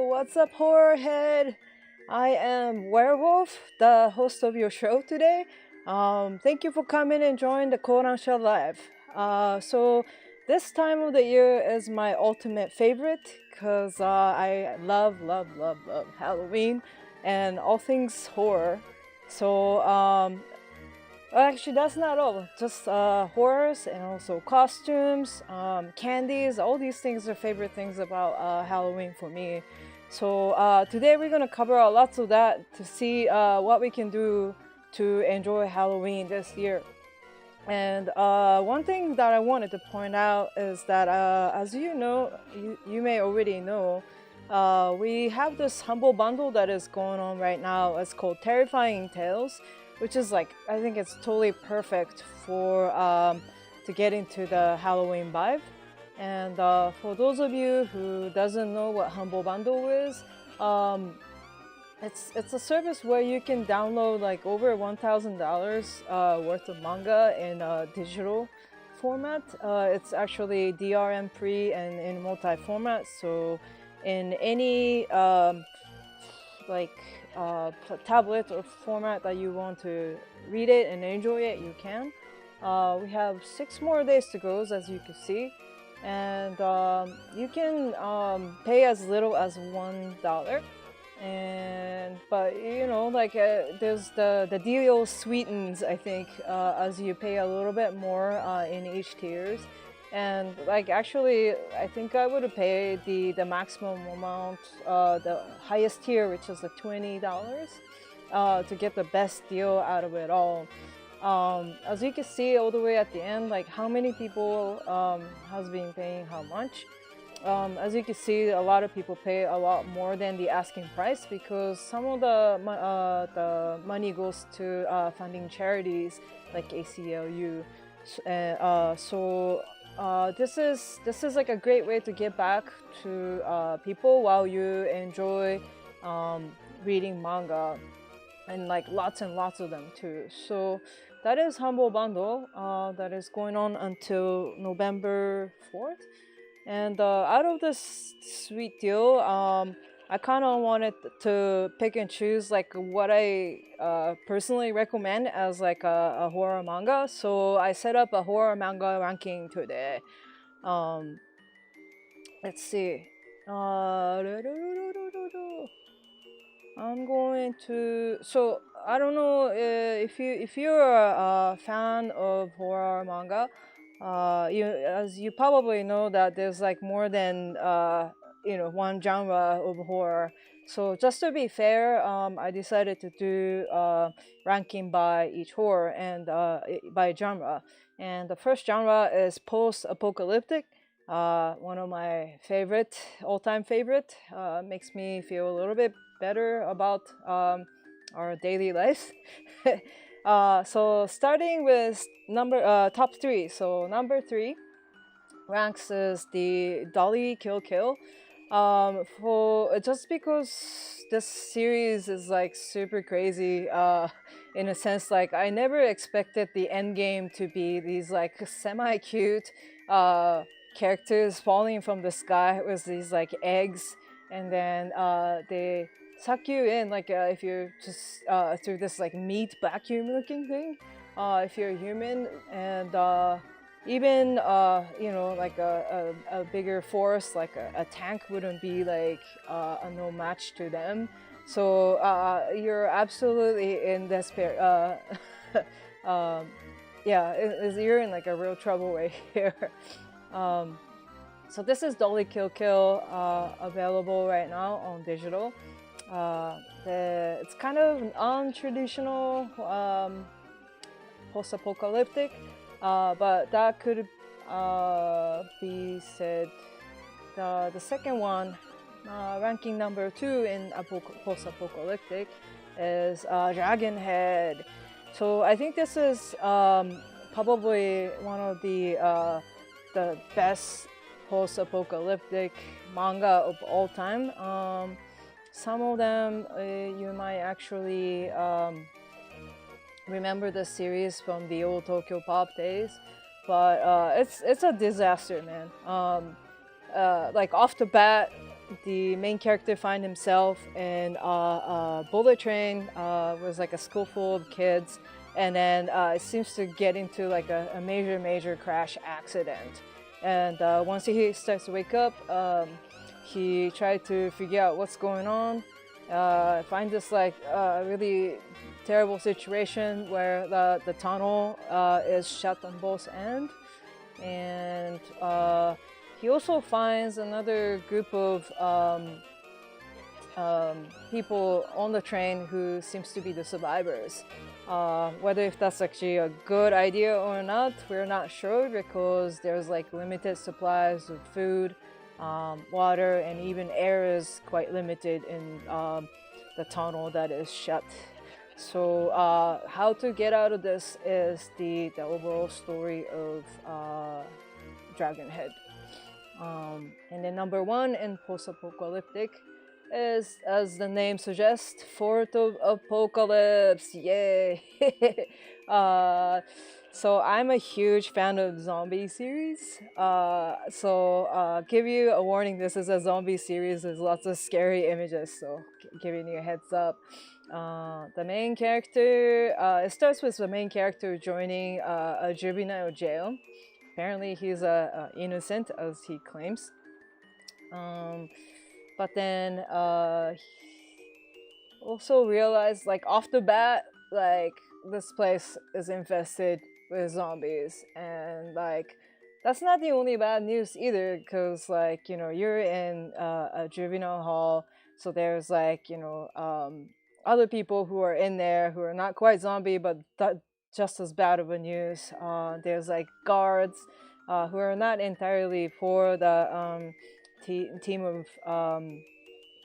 What's up, horror head? I am Werewolf, the host of your show today. Thank you for coming and joining the Kodansha live. So this time of the year is my ultimate favorite because I love Halloween and all things horror. So actually, that's not all. Just horrors and also costumes, candies. All these things are favorite things about Halloween for me. So today we're gonna cover lots of that to see what we can do to enjoy Halloween this year. And one thing that I wanted to point out is that, as you know, you may already know, we have this humble bundle that is going on right now. It's called Terrifying Tales, which is like, I think it's totally perfect for to get into the Halloween vibe. And for those of you who doesn't know what Humble Bundle is, it's a service where you can download like over $1,000 worth of manga in digital format. It's actually DRM free and in multi-format, so in any tablet or format that you want to read it and enjoy it, you can. We have 6 more days to go, as you can see. And you can pay as little as $1, but you know, like there's the deal sweetens, I think, as you pay a little bit more in each tiers. And like actually, I think I would pay the maximum amount, the highest tier, which is the $20, to get the best deal out of it all. As you can see all the way at the end, like how many people has been paying how much. As you can see, a lot of people pay a lot more than the asking price because some of the money goes to funding charities like ACLU. This is like a great way to give back to people while you enjoy reading manga, and like lots and lots of them too. So that is Humble Bundle that is going on until November 4th. And out of this sweet deal, I kind of wanted to pick and choose like what I personally recommend as like a horror manga. So I set up a horror manga ranking today. Let's see. I'm going to. So I don't know if you're a fan of horror manga. You probably know that there's like more than one genre of horror. So just to be fair, I decided to do ranking by each horror and by genre. And the first genre is post-apocalyptic. One of my favorite, all-time favorite. Makes me feel a little bit better about our daily lives. So starting with top 3. So number 3 ranks is the Dolly Kill Kill. For just because this series is like super crazy, in a sense, like I never expected the end game to be these like semi-cute characters falling from the sky with these like eggs, and then they suck you in like if you're just through this like meat vacuum looking thing, if you're a human, and even you know, like a bigger force like a tank wouldn't be like a no match to them. So you're absolutely in despair. Yeah, you're in like a real trouble right here. um, so this is Dolly Kill Kill, available right now on digital. It's kind of an untraditional post-apocalyptic, but that could be said. The second one, ranking number 2 in post-apocalyptic, is Dragon Head. So I think this is probably one of the best post-apocalyptic manga of all time. Some of them you might actually remember the series from the old Tokyo Pop days, but it's a disaster, man. Like off the bat, the main character finds himself in a bullet train with like a school full of kids, and then it seems to get into like a major crash accident. And once he starts to wake up, he tries to figure out what's going on. Find this like really terrible situation where the tunnel is shut on both ends, and he also finds another group of people on the train who seems to be the survivors. Whether if that's actually a good idea or not, we're not sure, because there's like limited supplies of food, water, and even air is quite limited in the tunnel that is shut. So how to get out of this is the overall story of Dragon Head. And then number 1 in post-apocalyptic is, as the name suggests, Fort of Apocalypse. Yay! So I'm a huge fan of zombie series. So give you a warning, this is a zombie series. There's lots of scary images, so giving you a heads up. The main character, it starts with the main character joining a juvenile jail. Apparently he's innocent, as he claims. But then also realized, like off the bat, like this place is infested with zombies, and like that's not the only bad news either, because like, you know, you're in a juvenile hall, so there's like, you know, other people who are in there who are not quite zombie, but just as bad of a news. There's like guards who are not entirely for the team of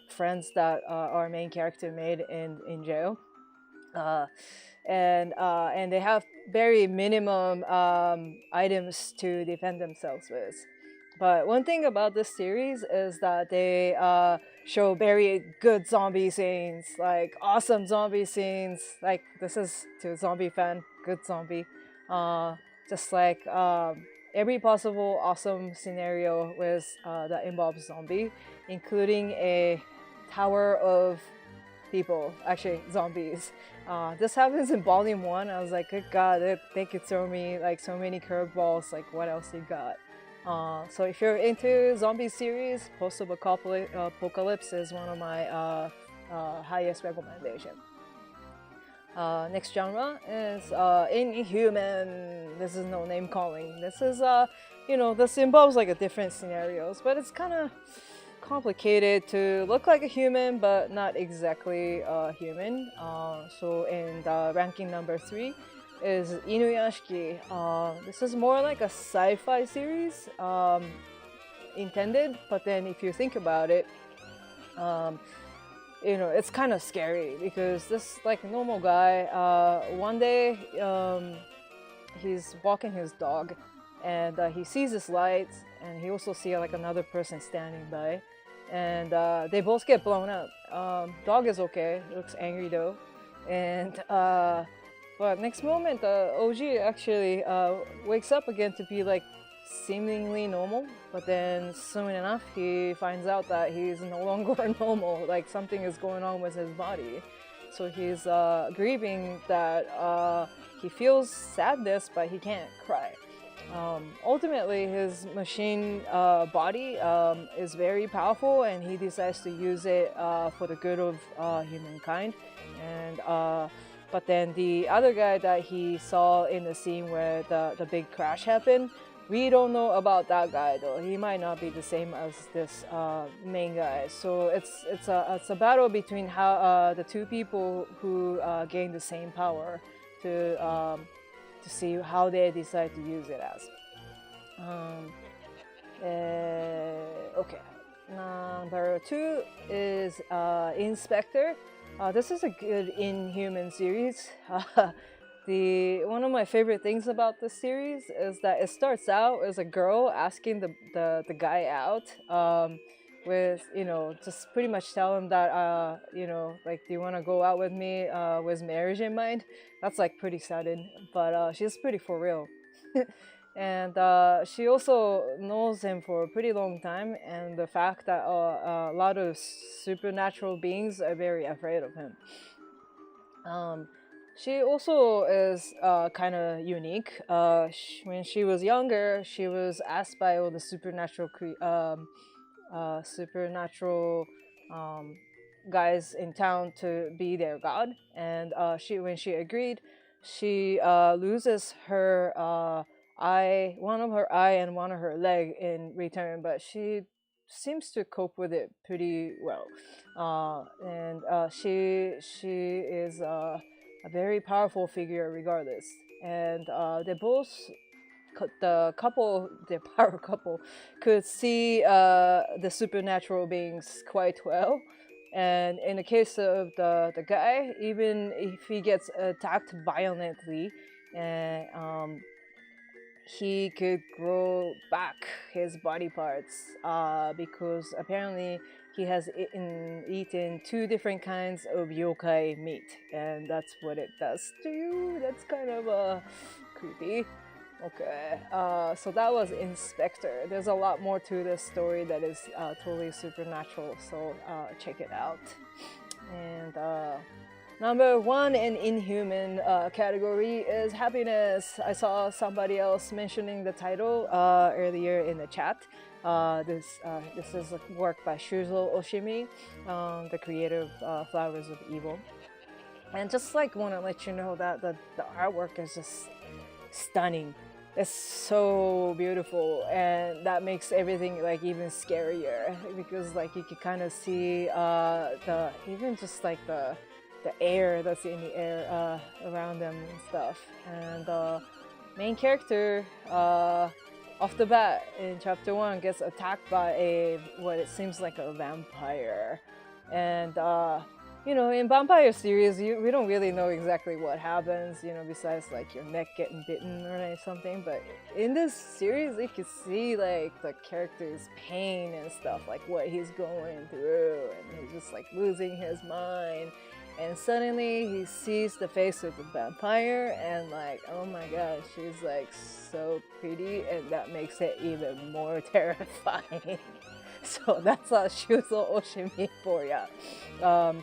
friends that our main character made in jail, and they have very minimum items to defend themselves with. But one thing about this series is that they show very good zombie scenes, like awesome zombie scenes. Like this is, to a zombie fan, good zombie. Just like every possible awesome scenario with that involves zombie, including a tower of people, actually zombies. This happens in volume 1. I was like, good god, they could throw me like so many curveballs, like what else you got? So if you're into zombie series, Post-apocalypse is one of my highest recommendation. Next genre is Inhuman. This is no name calling. This is you know, this involves like a different scenarios, but it's kind of complicated to look like a human but not exactly human. So in the ranking number 3 is Inuyashiki. This is more like a sci-fi series intended, but then if you think about it, you know, it's kind of scary, because this like normal guy, one day he's walking his dog, and he sees this light, and he also sees like another person standing by, and they both get blown up. Dog is okay, looks angry though, and but next moment OG actually wakes up again to be like seemingly normal, but then soon enough he finds out that he's no longer normal, like something is going on with his body. So he's grieving that he feels sadness, but he can't cry. Ultimately, his machine body is very powerful, and he decides to use it for the good of humankind. And but then the other guy that he saw in the scene where the big crash happened, we don't know about that guy though. He might not be the same as this main guy. So it's a battle between how the two people who gain the same power to see how they decide to use it as. Okay. Number 2 is Inspector. This is a good Inhuman series. One of my favorite things about this series is that it starts out as a girl asking the guy out, with, you know, just pretty much tell him that, you know, like, do you want to go out with me with marriage in mind? That's like pretty sudden, but she's pretty for real. And she also knows him for a pretty long time, and the fact that a lot of supernatural beings are very afraid of him. She also is kind of unique. When she was younger, she was asked by all the supernatural guys in town to be their god, and when she agreed, she loses her one of her eye and one of her leg in return, but she seems to cope with it pretty well. And she is a very powerful figure regardless. And they both, the power couple, could see the supernatural beings quite well. And in the case of the guy, even if he gets attacked violently, he could grow back his body parts because apparently he has eaten 2 different kinds of yokai meat, and that's what it does to you. That's kind of creepy. Okay, so that was Inspector. There's a lot more to this story that is totally supernatural, so check it out. And number 1 in Inhuman category is Happiness. I saw somebody else mentioning the title earlier in the chat. This is a work by Shuzo Oshimi, the creator of Flowers of Evil. And just like want to let you know that the artwork is just stunning. It's so beautiful, and that makes everything like even scarier, because like you can kind of see the even just like the air that's in the air around them and stuff. And main character off the bat in chapter 1 gets attacked by what it seems like a vampire. And you know, in vampire series, we don't really know exactly what happens, you know, besides like your neck getting bitten or something. But in this series, you can see like the character's pain and stuff, like what he's going through, and he's just like losing his mind. And suddenly he sees the face of the vampire, and like, oh my gosh, she's like so pretty, and that makes it even more terrifying. So that's Shuzo Oshimi for ya.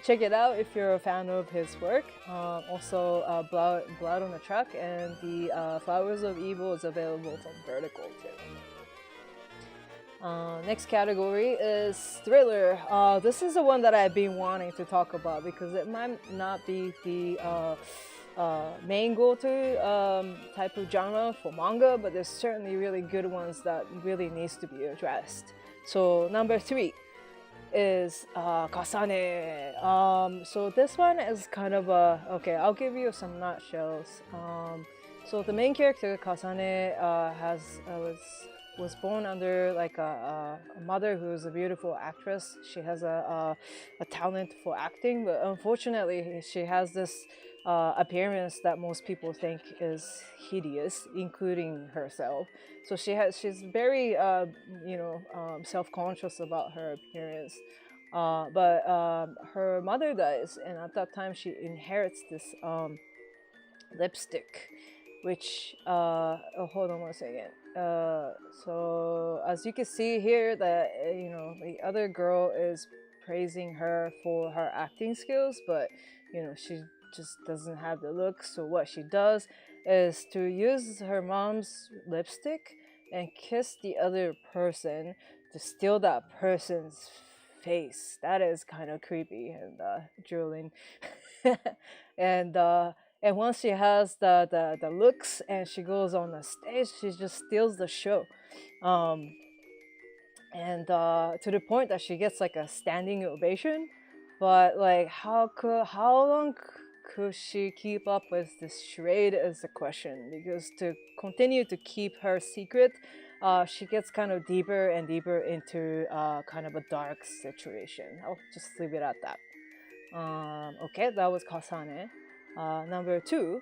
Check it out if you're a fan of his work. Also, Blood on the Truck and the Flowers of Evil is available from Vertical too. Next category is Thriller. This is the one that I've been wanting to talk about because it might not be the main go-to type of genre for manga, but there's certainly really good ones that really needs to be addressed. So number 3 is Kasane. So this one is kind of okay, I'll give you some nutshells. So the main character Kasane was born under like a mother who is a beautiful actress. She has a talent for acting, but unfortunately she has this appearance that most people think is hideous, including herself. So she's very self-conscious about her appearance. But her mother dies, and at that time she inherits this lipstick, which oh, hold on one second. So as you can see here, that the other girl is praising her for her acting skills, but she just doesn't have the looks. So what she does is to use her mom's lipstick and kiss the other person to steal that person's face. That is kind of creepy and drooling. and and once she has the looks and she goes on the stage, she just steals the show. Um, and to the point that she gets like a standing ovation. But like, how long could she keep up with this charade is the question. Because to continue to keep her secret, she gets kind of deeper and deeper into kind of a dark situation. I'll just leave it at that. Okay, that was Kasane. Number 2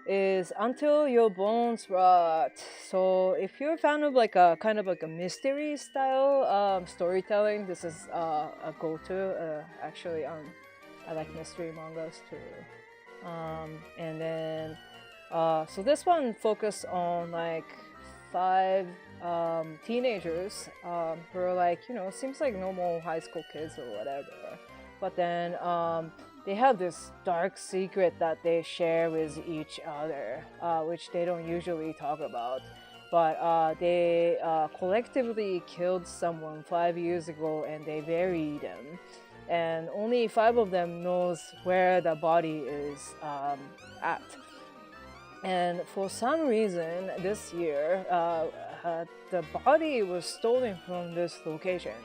is Until Your Bones Rot. So if you're a fan of like a kind of like a mystery style storytelling, this is a go-to. Actually, I like mystery mangas too. And then so this one focused on like 5 teenagers who are like, seems like normal high school kids or whatever. But then they have this dark secret that they share with each other, which they don't usually talk about. But they collectively killed someone 5 years ago and they buried them. And only 5 of them knows where the body is at. And for some reason, this year, the body was stolen from this location.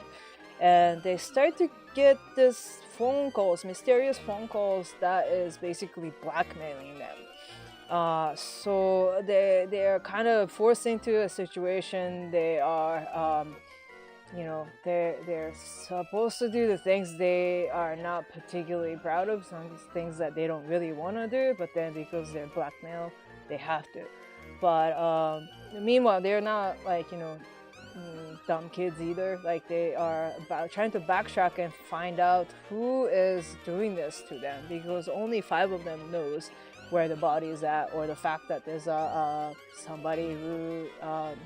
And they start to get this mysterious phone calls that is basically blackmailing them. So they are kind of forced into a situation. They are, they're supposed to do the things they are not particularly proud of, some things that they don't really want to do, but then because they're blackmailed, they have to. But meanwhile, they're not like, dumb kids either. Like they are trying to backtrack and find out who is doing this to them, because only 5 of them knows where the body is at, or the fact that there's somebody who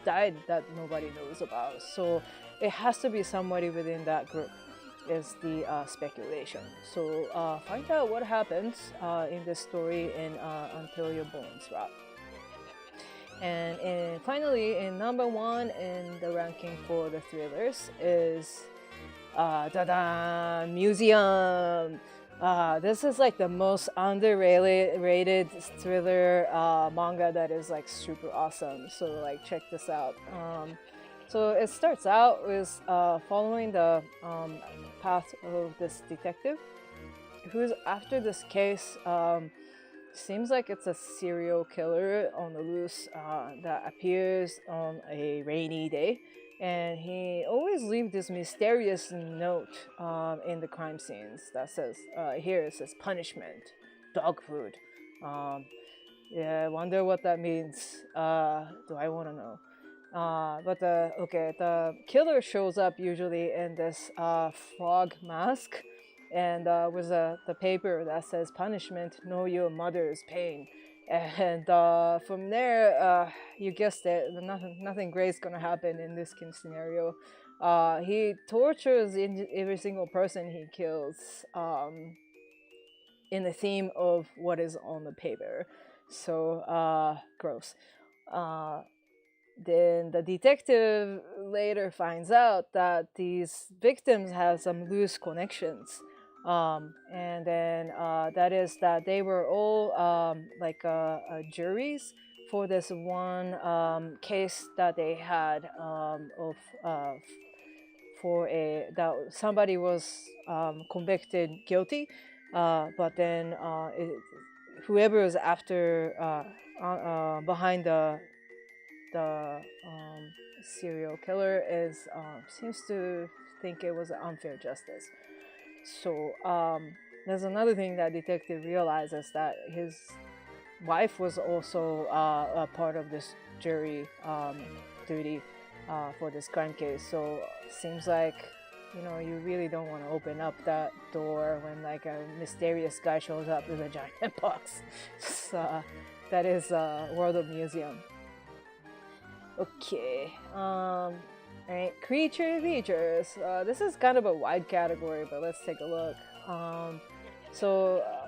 died that nobody knows about. So it has to be somebody within that group is the speculation. So find out what happens in this story in Until Your Bones Rot. And finally, in number 1 in the ranking for the thrillers is Museum. This is like the most underrated thriller manga that is like super awesome. So like check this out. So it starts out with following the path of this detective who's after this case. Seems like it's a serial killer on the loose that appears on a rainy day, and he always leaves this mysterious note in the crime scenes that says, here it says punishment, dog food. Yeah, I wonder what that means. Do I want to know? But the killer shows up usually in this frog mask, and with the paper that says punishment, know your mother's pain. And from there, you guessed it, nothing great's gonna happen in this scenario. He tortures every single person he kills in the theme of what is on the paper. So gross. Then the detective later finds out that these victims have some loose connections. And then that is that they were all juries for this one case that they had of for that somebody was convicted guilty, but then whoever is after behind the serial killer is seems to think it was unfair justice. So there's another thing that detective realizes, that his wife was also a part of this jury duty for this crime case. So seems like you really don't want to open up that door when like a mysterious guy shows up with a giant box. So, that is World of Museum. Okay. Right. Creature features. This is kind of a wide category, but let's take a look.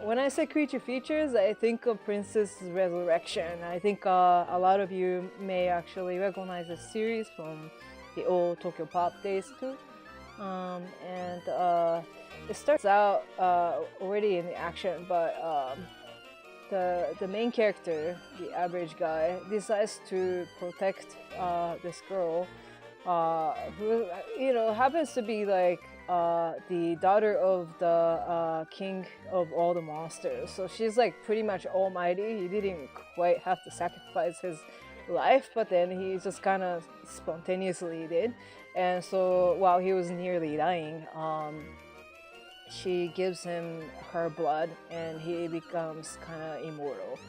When I say creature features, I think of Princess Resurrection. I think a lot of you may actually recognize this series from the old Tokyo Pop days too. It starts out already in the action, but the main character, the average guy, decides to protect this girl, who happens to be like the daughter of the king of all the monsters. So she's like pretty much almighty. He didn't quite have to sacrifice his life, but then he just kind of spontaneously did. And so while he was nearly dying, she gives him her blood and he becomes kind of immortal.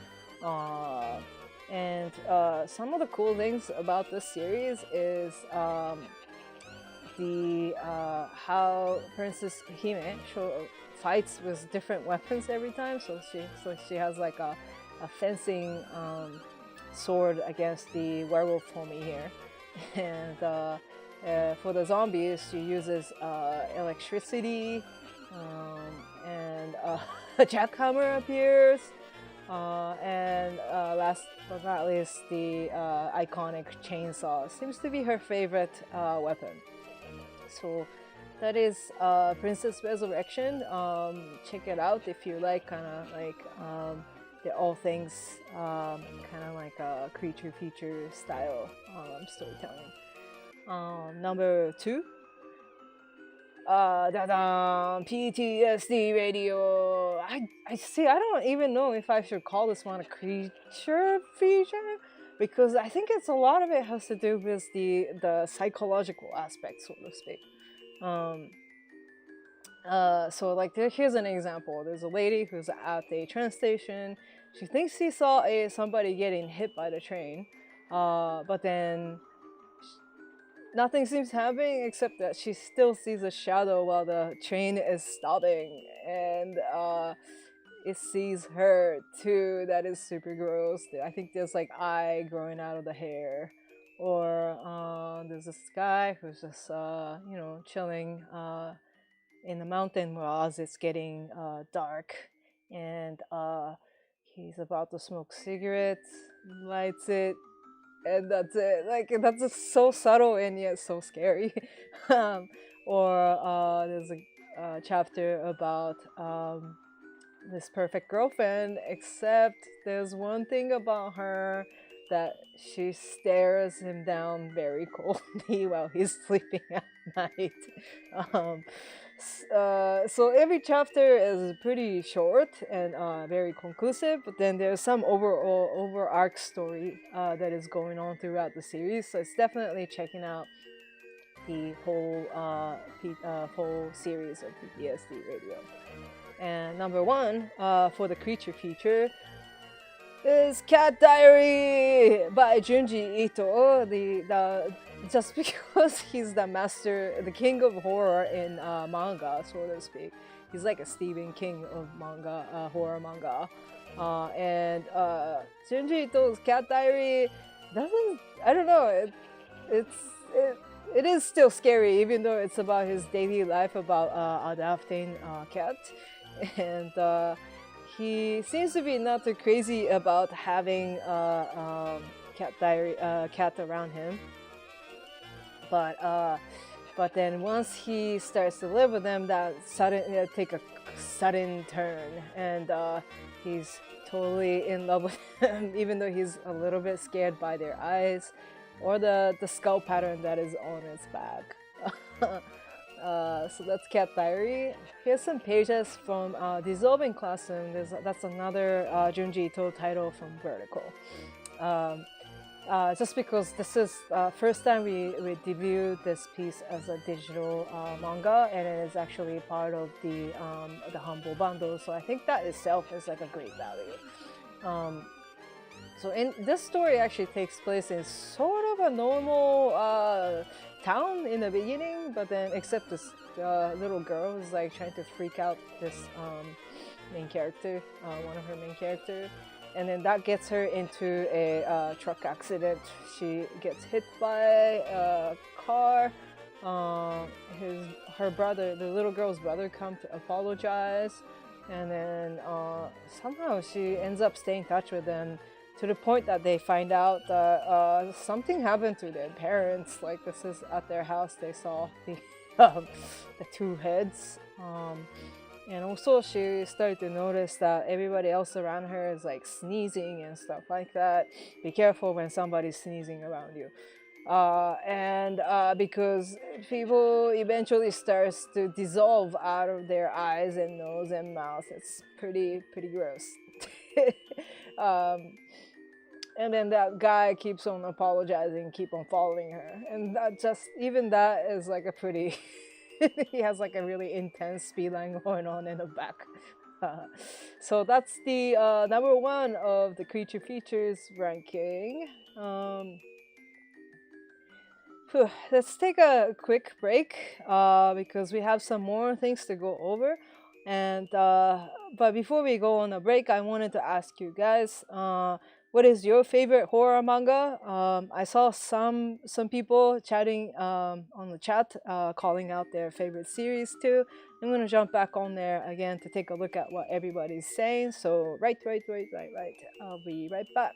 Some of the cool things about this series is how Princess Hime fights with different weapons every time. So she has like a fencing sword against the werewolf homie here, and for the zombies she uses electricity, and a jackhammer appears, and last but not least, the iconic chainsaw seems to be her favorite weapon. So that is Princess Resurrection. Check it out if you like kind of like the all things kind of like a creature feature style storytelling. Number 2. PTSD Radio. I see. I don't even know if I should call this one a creature feature, because I think it's a lot of it has to do with the psychological aspect, so to speak. So like here's an example. There's a lady who's at a train station. She thinks she saw somebody getting hit by the train, but then nothing seems happening except that she still sees a shadow while the train is stopping, and it sees her too. That is super gross. I think there's like eye growing out of the hair, or there's this guy who's just chilling in the mountain as it's getting dark, and he's about to smoke cigarettes, lights it, and that's it. Like, that's just so subtle and yet so scary. Or there's a chapter about this perfect girlfriend, except there's one thing about her, that she stares him down very coldly while he's sleeping at night. So every chapter is pretty short and very conclusive, but then there's some overarch story that is going on throughout the series. So it's definitely checking out the whole series of PTSD Radio. And number 1 for the creature feature is Cat Diary by Junji Ito. Just because he's the king of horror in manga, so to speak. He's like a Stephen King of manga, horror manga. And Junji Ito's Cat Diary doesn't, I don't know, it is still scary, even though it's about his daily life, about adopting a cat. And he seems to be not too crazy about having cat around him. But then once he starts to live with them, that take a sudden turn, and he's totally in love with them, even though he's a little bit scared by their eyes or the skull pattern that is on its back. So that's Cat Diary. Here's some pages from Dissolving Classroom. That's another Junji Ito title from Vertical. Just because this is first time we debuted this piece as a digital manga, and it is actually part of the Humble Bundle, so I think that itself is like a great value. So this story actually takes place in sort of a normal town in the beginning, but then except this little girl is like trying to freak out this main character, one of her main characters. and then that gets her into a truck accident. She gets hit by a car. Her brother, the little girl's brother, come to apologize, and then somehow she ends up staying in touch with them to the point that they find out that something happened to their parents. Like, this is at their house. They saw the two heads. And also she started to notice that everybody else around her is like sneezing and stuff like that. Be careful when somebody's sneezing around you. Because people eventually starts to dissolve out of their eyes and nose and mouth. It's pretty gross. And then that guy keeps on apologizing, keep on following her, and even that is like a pretty he has like a really intense speed line going on in the back. So that's the number one of the creature features ranking. Let's take a quick break because we have some more things to go over. And but before we go on a break, I wanted to ask you guys, what is your favorite horror manga? I saw some people chatting on the chat, calling out their favorite series too. I'm gonna jump back on there again to take a look at what everybody's saying. So right. I'll be right back.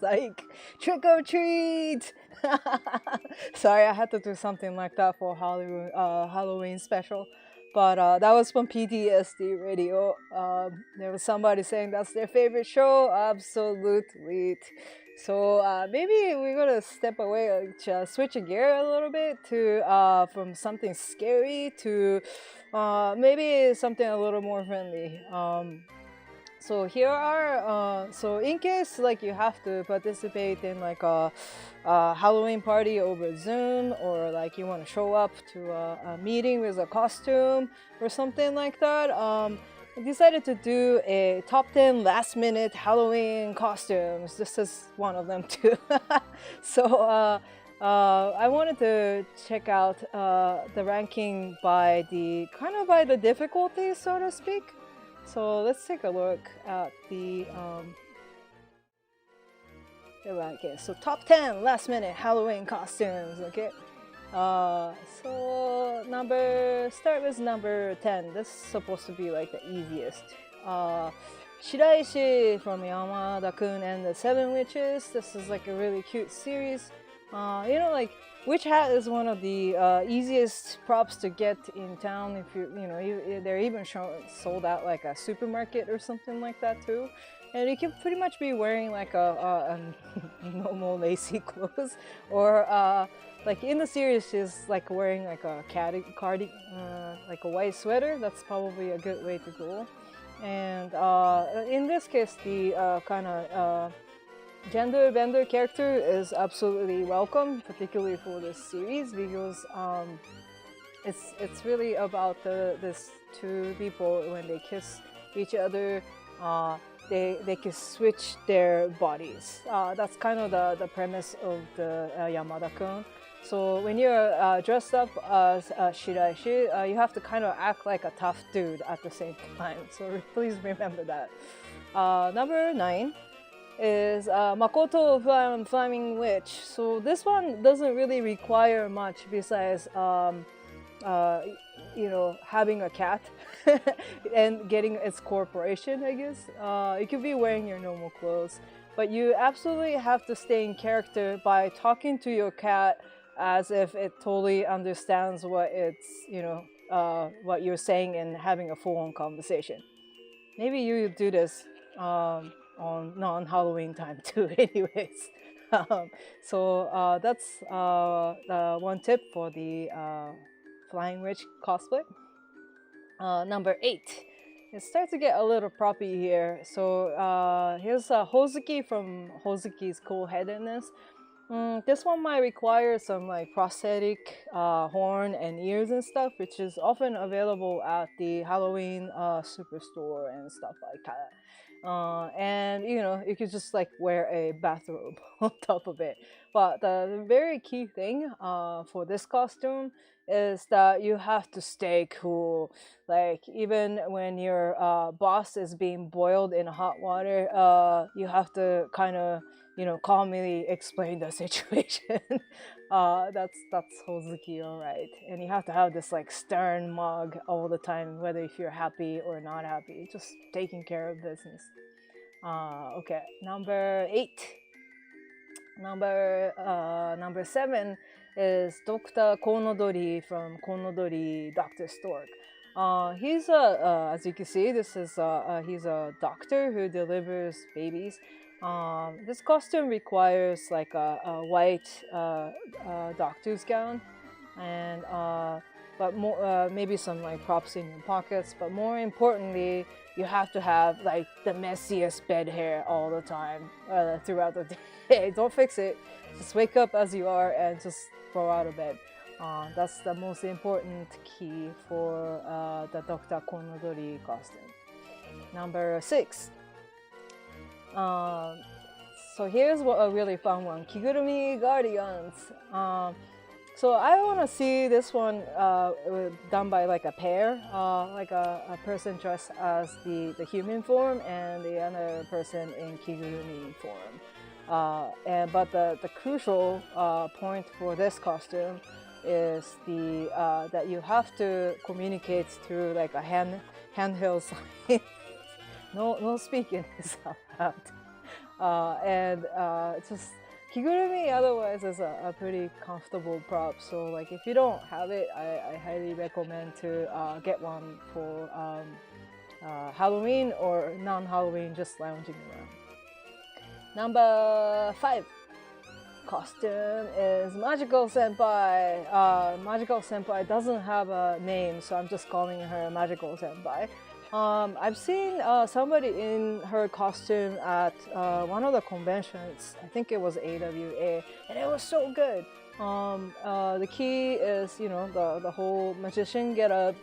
Psych! Trick or treat! Sorry, I had to do something like that for Halloween special. But that was from PTSD Radio. There was somebody saying that's their favorite show. Absolutely. So maybe we're gonna step away, switch a gear a little bit to from something scary to maybe something a little more friendly. So here are so in case like you have to participate in like a Halloween party over Zoom, or like you want to show up to a meeting with a costume or something like that. I decided to do a top 10 last minute Halloween costumes. This is one of them too. So I wanted to check out the ranking by the kind of by the difficulty, so to speak. So let's take a look at the okay, so top 10 last minute Halloween costumes, okay? So start with number 10. This is supposed to be like the easiest. Shiraishi from Yamada-kun and the Seven Witches. This is like a really cute series. You know, like Witch Hat is one of the easiest props to get in town. If they're even sold out like a supermarket or something like that too. And you can pretty much be wearing like a normal lacy clothes, or like in the series she's like wearing like a like a white sweater. That's probably a good way to go. And in this case, the kind of gender bender character is absolutely welcome, particularly for this series, because it's really about this two people when they kiss each other. They can switch their bodies. That's kind of the premise of the Yamada-kun. So when you're dressed up as Shiraishi, you have to kind of act like a tough dude at the same time. So please remember that. Number 9 is Makoto Flaming Witch. So this one doesn't really require much besides having a cat and getting its corporation, I guess. You could be wearing your normal clothes, but you absolutely have to stay in character by talking to your cat as if it totally understands what what you're saying, and having a full-on conversation. Maybe you do this on non-Halloween time too, anyways. So that's the one tip for the Flying Witch cosplay. Number 8. It starts to get a little proppy here. So here's Hozuki from Hozuki's Cool-Headedness. This one might require some like prosthetic horn and ears and stuff, which is often available at the Halloween superstore and stuff like that. And you could just like wear a bathrobe on top of it. But the very key thing for this costume is that you have to stay cool. Like even when your boss is being boiled in hot water, you have to kind of calmly explain the situation. That's Hozuki, all right. And you have to have this like stern mug all the time, whether if you're happy or not happy, just taking care of business. Okay, number 8. Number 7 is Dr. Konodori from Konodori Dr. Stork. He's as you can see, he's a doctor who delivers babies. This costume requires like a white doctor's gown, and but more maybe some like props in your pockets. But more importantly, you have to have like the messiest bed hair all the time throughout the day. Don't fix it. Just wake up as you are and just throw out of bed. That's the most important key for the Dr. Konodori costume. Number 6. So here's a really fun one, Kigurumi Guardians. So I want to see this one done by like a pair, like a person dressed as the human form and the other person in Kigurumi form. But the crucial point for this costume is that you have to communicate through like a handheld sign. No speaking this out loud. And it's just kigurumi otherwise is a pretty comfortable prop. So like if you don't have it, I highly recommend to get one for Halloween or non-Halloween, just lounging around. Number 5 costume is Magical Senpai. Magical Senpai doesn't have a name, so I'm just calling her Magical Senpai. I've seen somebody in her costume at one of the conventions. I think it was AWA, and it was so good. The key is, you know, the whole magician getup.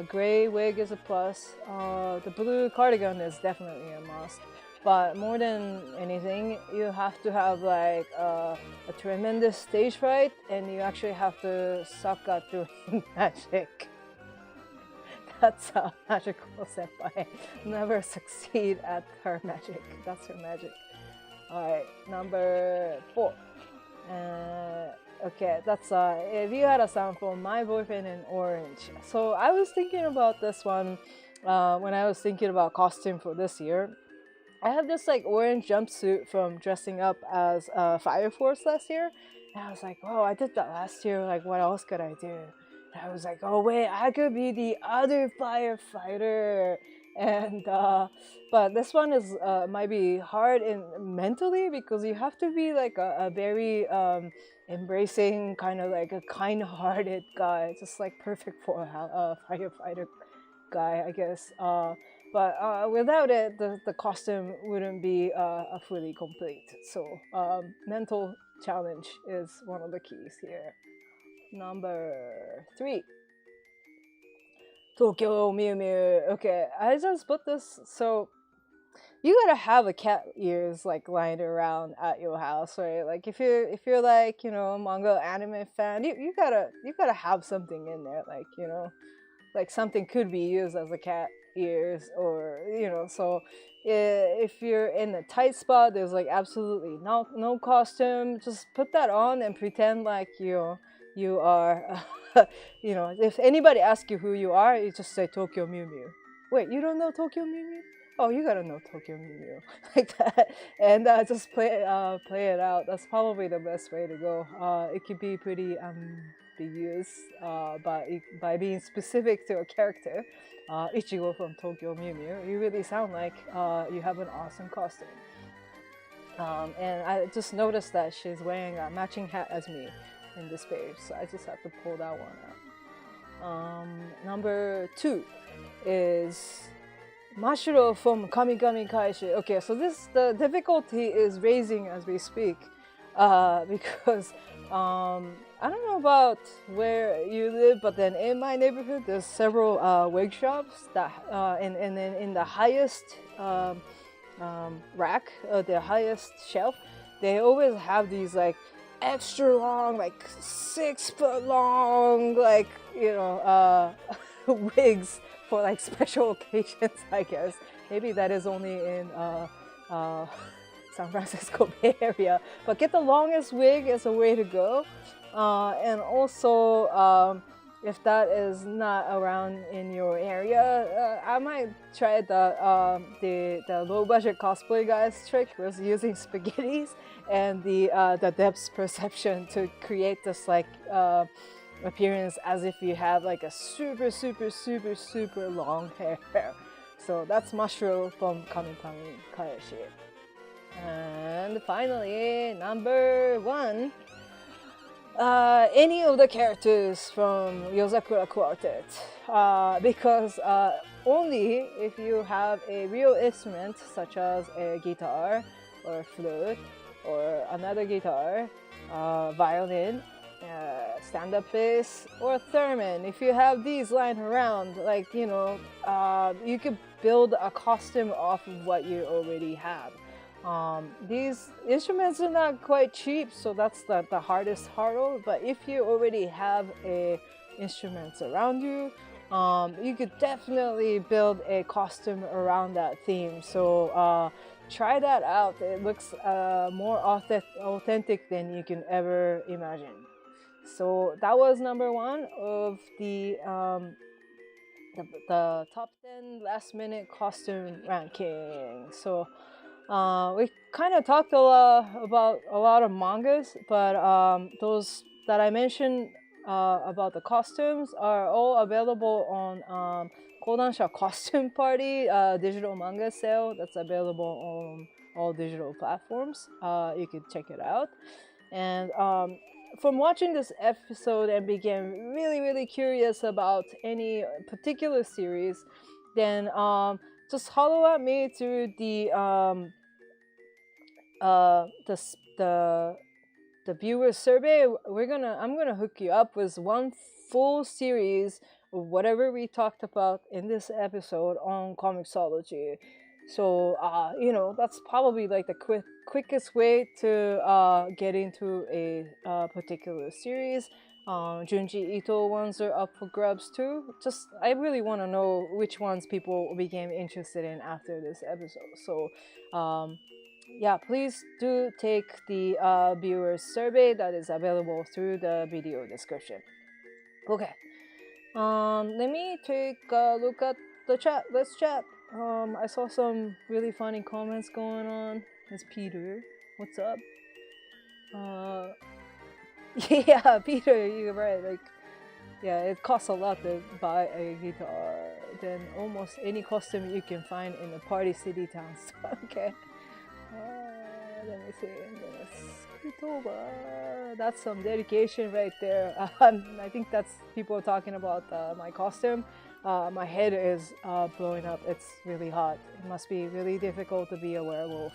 Gray wig is a plus. The blue cardigan is definitely a must. But more than anything, you have to have like a tremendous stage fright, and you actually have to suck at doing magic. That's a magical senpai. Never succeed at her magic. That's her magic. Alright, number 4. Okay, that's if you had a sound for My Boyfriend in Orange. So I was thinking about this one when I was thinking about costume for this year. I have this like orange jumpsuit from dressing up as Fire Force last year. And I was like, oh, I did that last year. Like, what else could I do? And I was like, oh, wait, I could be the other firefighter. And, but this one is, might be hard in mentally because you have to be like a very embracing, kind of like a kind-hearted guy. Just like perfect for a firefighter guy, I guess. But without it, the costume wouldn't be fully complete. So mental challenge is one of the keys here. Number 3. Tokyo Mew Mew. Okay, I just put this so you gotta have a cat ears like lying around at your house, right? Like if you're like, you know, a manga anime fan, you gotta have something in there, like, you know, like something could be used as a cat ears, or you know. So if you're in a tight spot, there's like absolutely no costume, just put that on and pretend like you are you know, if anybody asks you who you are, you just say Tokyo Mew Mew. Wait, you don't know Tokyo Mew Mew? Oh, you gotta know Tokyo Mew Mew. Like that. And just play it out. That's probably the best way to go. It could be pretty ambiguous by being specific to a character. Ichigo from Tokyo Mew Mew, you really sound like you have an awesome costume. And I just noticed that she's wearing a matching hat as me in this page, so I just have to pull that one out. Number 2 is Mashiro from Kamikami Kaishu. Okay, so the difficulty is raising as we speak, because I don't know about where you live, but then in my neighborhood there's several wig shops that in the highest rack, the highest shelf, they always have these like extra long, like 6 foot long, like, you know, wigs for like special occasions, I guess. Maybe that is only in San Francisco Bay Area, but get the longest wig is a way to go. And also, if that is not around in your area, I might try the low budget cosplay guys trick was using spaghettis and the depth perception to create this like appearance as if you have like a super long hair. So that's Mashiro from Kamikami Kaeshi. And finally, number 1. Any of the characters from Yozakura Quartet, because only if you have a real instrument such as a guitar or flute or another guitar, violin, stand-up bass, or theremin. If you have these lying around, like, you know, you could build a costume off of what you already have. These instruments are not quite cheap, so that's the hardest hurdle. But if you already have instruments around you, you could definitely build a costume around that theme. So try that out. It looks more authentic than you can ever imagine. So that was number 1 of the top 10 last minute costume ranking. So We kind of talked a lot about a lot of mangas, but those that I mentioned about the costumes are all available on Kodansha Costume Party digital manga sale that's available on all digital platforms. You can check it out. And from watching this episode and became really, really curious about any particular series, then just follow at me through uh, the s- the the viewer survey. I'm gonna hook you up with one full series of whatever we talked about in this episode on Comixology. So that's probably like the quickest way to get into a particular series. Junji Ito ones are up for grabs too. Just I really want to know which ones people became interested in after this episode. So yeah, please do take the viewer survey that is available through the video description. Okay. Let me take a look at the chat. Let's chat. I saw some really funny comments going on. It's Peter. What's up? Uh, yeah, Peter, you're right. Like, yeah, it costs a lot to buy a guitar than almost any costume you can find in a party city town store. Okay. Let me see. That's some dedication right there. I think that's people talking about my costume. My head is blowing up. It's really hot. It must be really difficult to be a werewolf.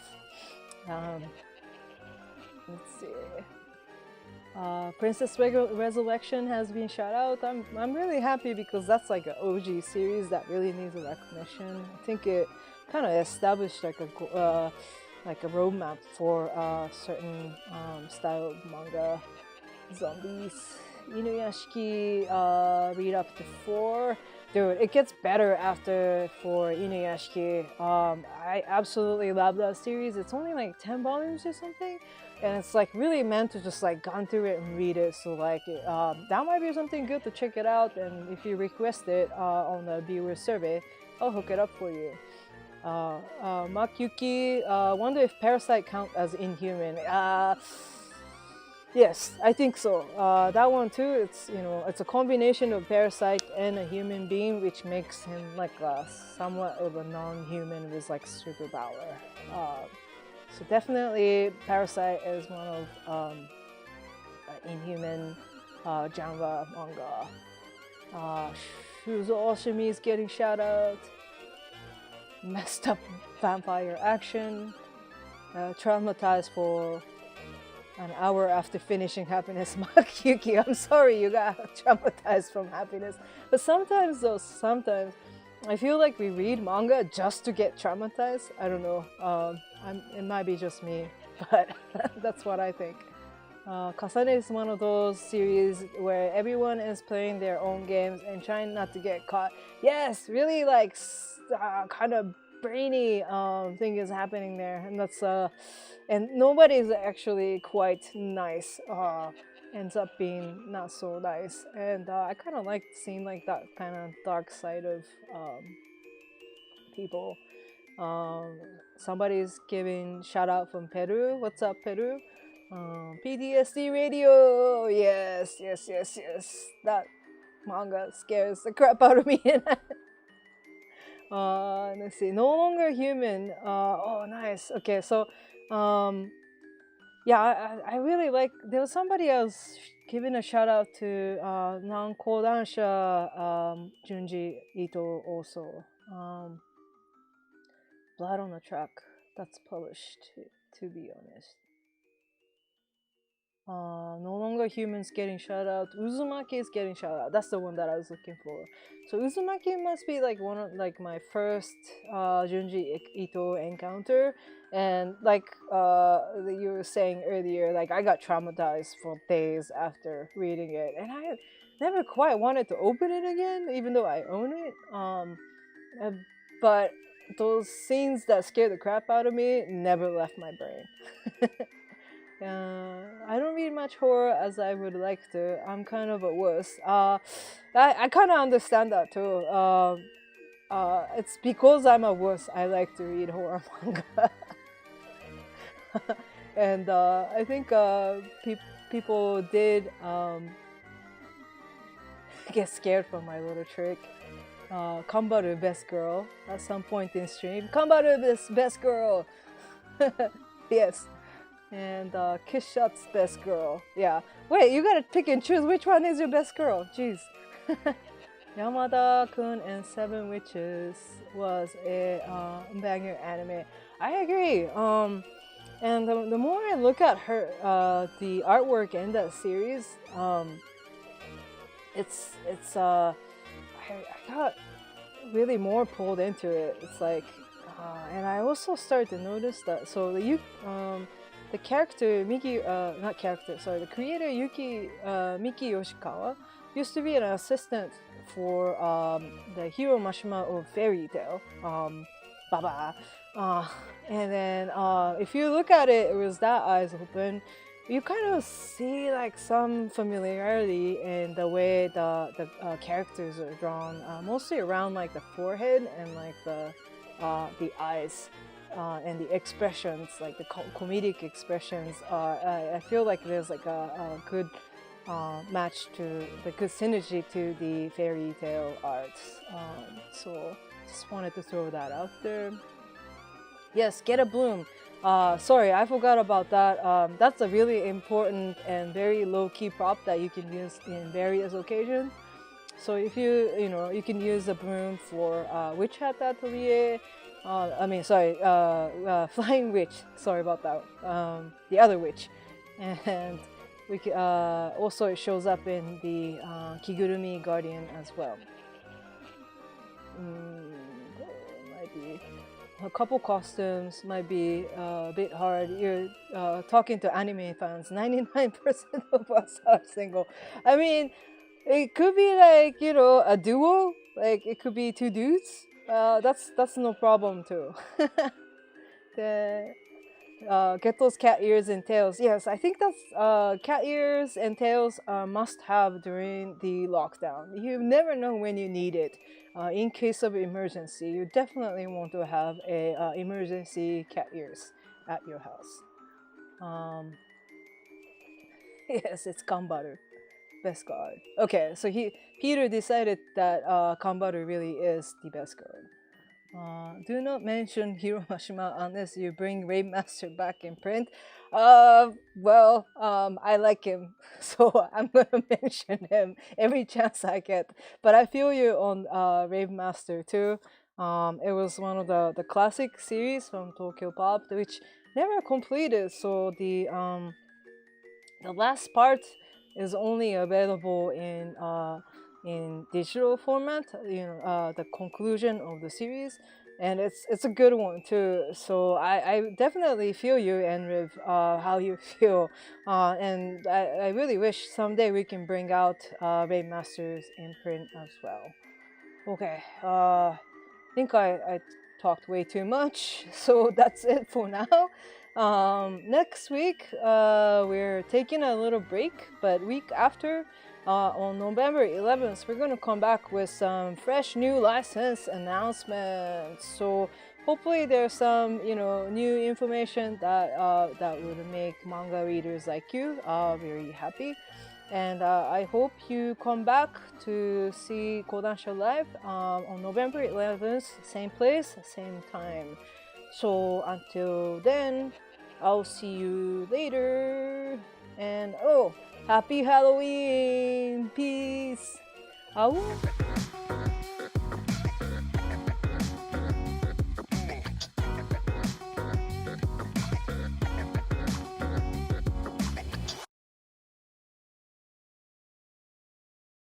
Let's see. Princess Resurrection has been shout out. I'm really happy because that's like an OG series that really needs a recognition. I think it kind of established like a roadmap for certain style of manga. Zombies, Inuyashiki, read up to 4. Dude, it gets better after for Inuyashiki. I absolutely love that series. It's only like 10 volumes or something, and it's like really meant to just like gone through it and read it. So like that might be something good to check it out. And if you request it on the viewer survey, I'll hook it up for you. Mark Yuki, wonder if Parasite count as Inhuman. Yes, I think so. That one too. It's a combination of Parasite and a human being, which makes him like somewhat of a non-human with like superpower. So definitely, Parasite is one of Inhuman genre manga. Shuzo Oshimi is getting shout out. Messed up vampire action. Traumatized for an hour after finishing Happiness. Mark Yuki, I'm sorry you got traumatized from Happiness. But sometimes I feel like we read manga just to get traumatized. I don't know. It might be just me, but that's what I think. Kasane is one of those series where everyone is playing their own games and trying not to get caught. Yes, really like kind of brainy thing is happening there, and that's and nobody is actually quite nice. Ends up being not so nice, and I kind of like seeing like that kind of dark side of people. Somebody's giving shout out from Peru. What's up, Peru? PTSD Radio. Yes, yes, yes, yes. That manga scares the crap out of me. Let's see. No longer human. Oh, nice. Okay, so, yeah, I really like. There was somebody else giving a shout out to Kodansha Junji Ito also. Blood on the Track. That's published, to be honest. No longer humans getting shout out. Uzumaki is getting shout out. That's the one that I was looking for. So Uzumaki must be like one of like my first Junji Ito encounter, and like you were saying earlier, like I got traumatized for days after reading it, and I never quite wanted to open it again, even though I own it. But those scenes that scared the crap out of me never left my brain. I don't read much horror as I would like to. I'm kind of a wuss. I kind of understand that too. It's because I'm a wuss I like to read horror manga. And I think people did get scared from my little trick. Kambaru best girl at some point in stream. Kambaru best girl. Yes. And Kiss Shot's best girl. Yeah. Wait, you gotta pick and choose which one is your best girl. Jeez. Yamada-kun and Seven Witches was a banger anime. I agree. And the more I look at her, the artwork in that series, I got really more pulled into it. It's like, and I also started to notice that. So the character the creator Miki Yoshikawa used to be an assistant for the Hiro Mashima of Fairy Tail, Baba. And then if you look at it with that eyes open, you kind of see like some familiarity in the way the characters are drawn, mostly around like the forehead and like the eyes. And the expressions, like the comedic expressions, I feel like there's like a good match to the good synergy to the fairy tale arts. So just wanted to throw that out there. Yes, get a bloom. Sorry, I forgot about that. That's a really important and very low-key prop that you can use in various occasions. So if you can use a broom for Witch Hat Atelier. Flying Witch. Sorry about that. The other witch, and also it shows up in the Kigurumi Guardian as well. Might be a couple costumes. Might be a bit hard. You're talking to anime fans. 99% of us are single. I mean, it could be like a duo. Like it could be two dudes. That's no problem too. Get those cat ears and tails. Yes, I think that's cat ears and tails must have during the lockdown. You never know when you need it. In case of emergency, you definitely want to have a emergency cat ears at your house. Yes, it's Kambaru. Best guard. Okay, so Peter decided that Kambaru really is the best guard. Do not mention Hiro Mashima unless you bring Rave Master back in print. I like him, so I'm gonna mention him every chance I get. But I feel you on Rave Master too. It was one of the classic series from Tokyo Pop, which never completed. So the last part is only available in digital format. The conclusion of the series, and it's a good one too. So I definitely feel you, and with how you feel, and I really wish someday we can bring out Raid Masters in print as well. Okay, I think I talked way too much, so that's it for now. Next week, we're taking a little break, but week after, on November 11th, we're gonna come back with some fresh new license announcements. So hopefully there's some, new information that would make manga readers like you very happy. And I hope you come back to see Kodansha live on November 11th, same place, same time. So until then, I'll see you later. And happy Halloween! Peace! Ow.